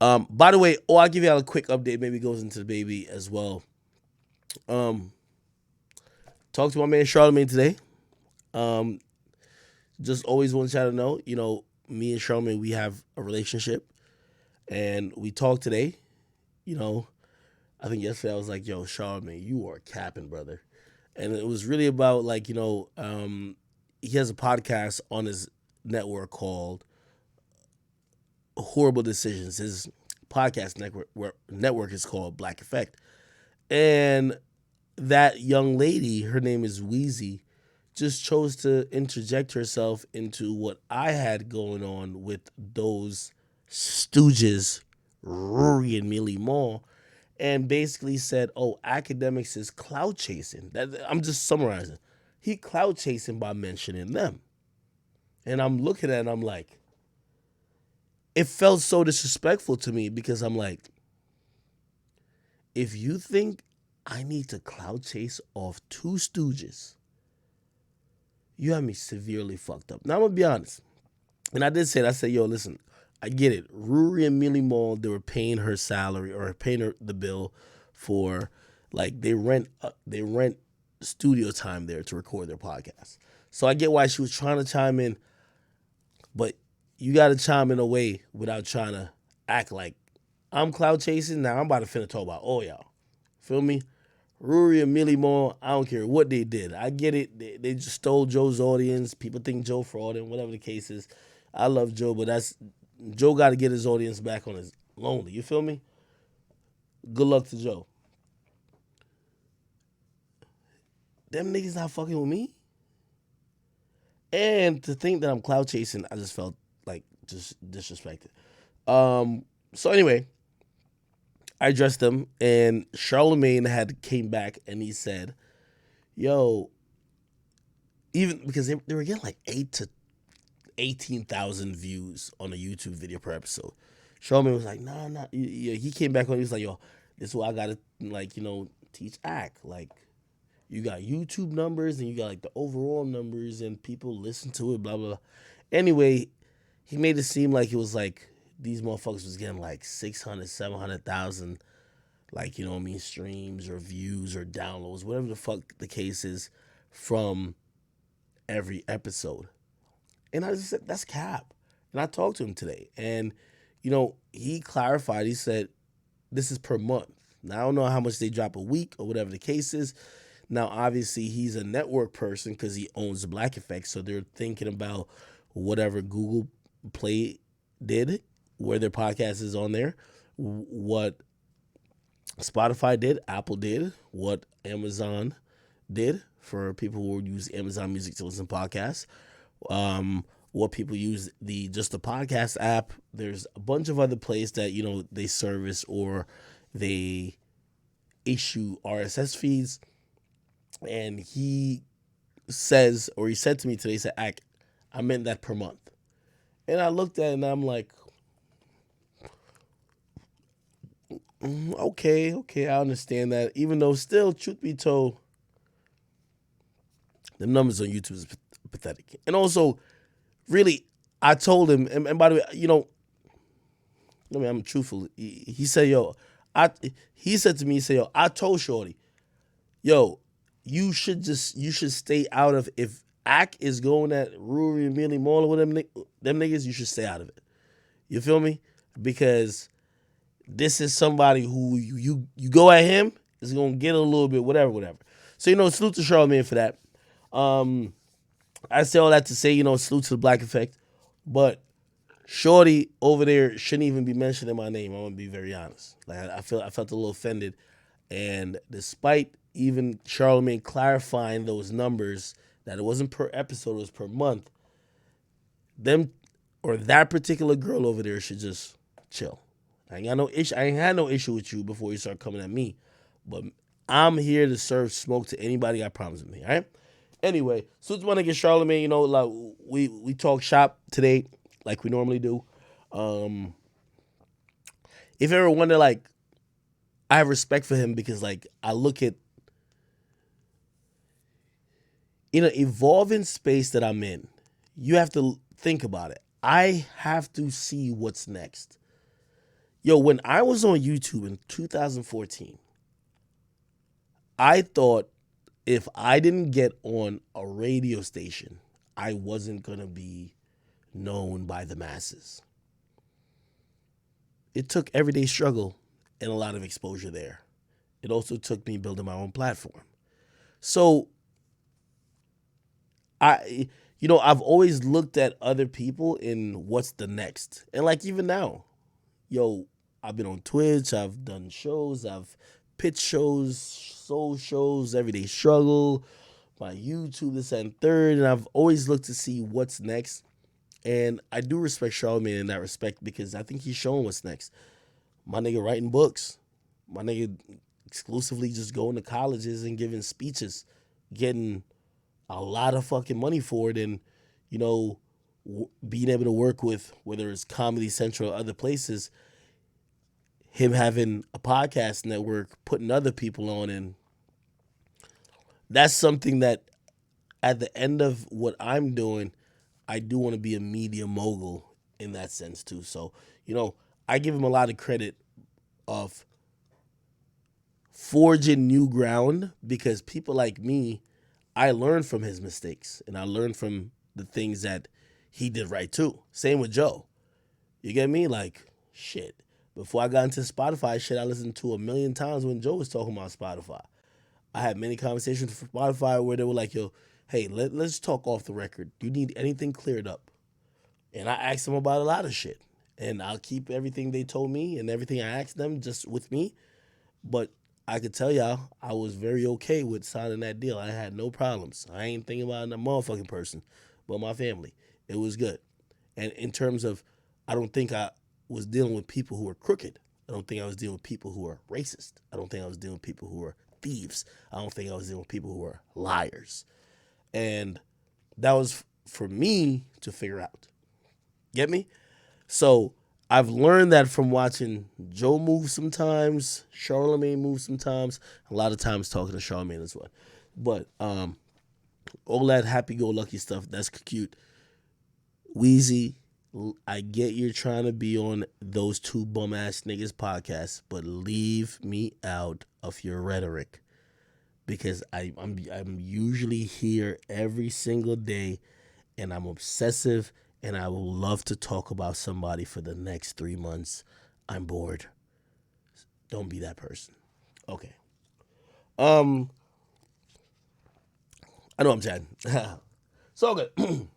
By the way, I'll give you all a quick update. Maybe goes into the baby as well. Um, Talked to my man Charlamagne today. Um, just always want y'all to know, me and Charlamagne, we have a relationship, and we talked today. You know, I think yesterday I was like, "Yo, Charlamagne, you are capping, brother," and it was really about like, he has a podcast on his network called Horrible Decisions. His podcast network is called Black Effect, and that young lady, her name is Wheezy, just chose to interject herself into what I had going on with those stooges, Rory and Millie Moore, and basically said, "Oh, Academics is clout chasing." I'm just summarizing. He clout chasing by mentioning them, and I'm looking at it, and I'm like, it felt so disrespectful to me because I'm like, if you think I need to clout chase off two stooges, you have me severely fucked up. Now I'm gonna be honest, and I did say that. I said, "Yo, listen, I get it. Ruri and Millie Mall, they were paying her salary or paying her the bill for like they rent studio time there to record their podcast. So I get why she was trying to chime in, but you got to chime in a way without trying to act like I'm cloud chasing. Now I'm about to finna talk about all y'all. Feel me? Rory and Millie Moore, I don't care what they did. I get it. They just stole Joe's audience. People think Joe frauding, whatever the case is. I love Joe, but Joe got to get his audience back on his lonely. You feel me? Good luck to Joe. Them niggas not fucking with me. And to think that I'm cloud chasing, I just felt like just disrespected. So anyway, I addressed them, and Charlemagne had came back and he said, "Yo, even because they were getting like 8 to 18,000 views on a YouTube video per episode." Charlemagne was like, "Nah, nah." Yeah, he came back on. He was like, "Yo, this is what I gotta like, teach act. Like, you got YouTube numbers and you got like the overall numbers and people listen to it, blah blah blah." Anyway, he made it seem like it was like these motherfuckers was getting like 600, 700,000, like, what I mean, streams or views or downloads, whatever the fuck the case is, from every episode. And I just said, that's cap. And I talked to him today. And, he clarified, he said, this is per month. Now, I don't know how much they drop a week or whatever the case is. Now, obviously, he's a network person because he owns the Black Effect. So they're thinking about whatever Google Play did, where their podcast is on there, what Spotify did, Apple did, what Amazon did for people who use Amazon Music to listen to podcasts. What people use just the podcast app. There's a bunch of other places that they service or they issue RSS feeds. And he said to me today, he said, I meant that per month. And I looked at it and I'm like, okay, I understand that. Even though still, truth be told, the numbers on YouTube is pathetic. And also, really, I told him, and by the way, I'm truthful. He said, he said to me, he said, "Yo, I told Shorty, yo, you should stay out of, if Ack is going at Rory and Millie Moore with them niggas, you should stay out of it." You feel me? Because this is somebody who you go at him, is gonna get a little bit, whatever. So, salute to Charlamagne for that. I say all that to say, salute to the Black Effect. But Shorty over there shouldn't even be mentioning my name. I'm gonna be very honest. Like, I felt a little offended. And despite even Charlamagne clarifying those numbers, that it wasn't per episode, it was per month, them or that particular girl over there should just chill. I ain't got no issue. I ain't had no issue with you before you start coming at me. But I'm here to serve smoke to anybody I promise me. All right. Anyway, so just want to get Charlamagne. Like we talk shop today, like we normally do. If you ever wonder, like, I have respect for him because, like, I look at in an evolving space that I'm in. You have to think about it. I have to see what's next. Yo, when I was on YouTube in 2014, I thought if I didn't get on a radio station, I wasn't going to be known by the masses. It took everyday struggle and a lot of exposure there. It also took me building my own platform. So I've always looked at other people in what's the next. And like even now, yo, I've been on Twitch, I've done shows, I've pitched shows, soul shows, everyday struggle, my YouTube, this and third, and I've always looked to see what's next. And I do respect Charlamagne in that respect because I think he's showing what's next. My nigga writing books, my nigga exclusively just going to colleges and giving speeches, getting a lot of fucking money for it, and you know, being able to work with whether it's Comedy Central or other places, him having a podcast network, putting other people on, and that's something that at the end of what I'm doing, I do want to be a media mogul in that sense too. So, I give him a lot of credit of forging new ground because people like me, I learned from his mistakes and I learned from the things that he did right too. Same with Joe. You get me? Like, shit. Before I got into Spotify shit, I listened to a million times when Joe was talking about Spotify. I had many conversations with Spotify where they were like, yo, hey, let's talk off the record. Do you need anything cleared up? And I asked them about a lot of shit. And I'll keep everything they told me and everything I asked them just with me. But I could tell y'all I was very okay with signing that deal. I had no problems. I ain't thinking about a motherfucking person, but my family. It was good. And in terms of, I don't think I was dealing with people who were crooked. I don't think I was dealing with people who were racist. I don't think I was dealing with people who were thieves. I don't think I was dealing with people who were liars. And that was for me to figure out. Get me? So I've learned that from watching Joe move sometimes, Charlamagne move sometimes, a lot of times talking to Charlamagne as well. But all that happy-go-lucky stuff, that's cute. Wheezy, I get you're trying to be on those two bum-ass niggas podcasts, but leave me out of your rhetoric because I'm usually here every single day, and I'm obsessive, and I will love to talk about somebody for the next 3 months. I'm bored. Don't be that person. Okay. I know I'm chatting. So good.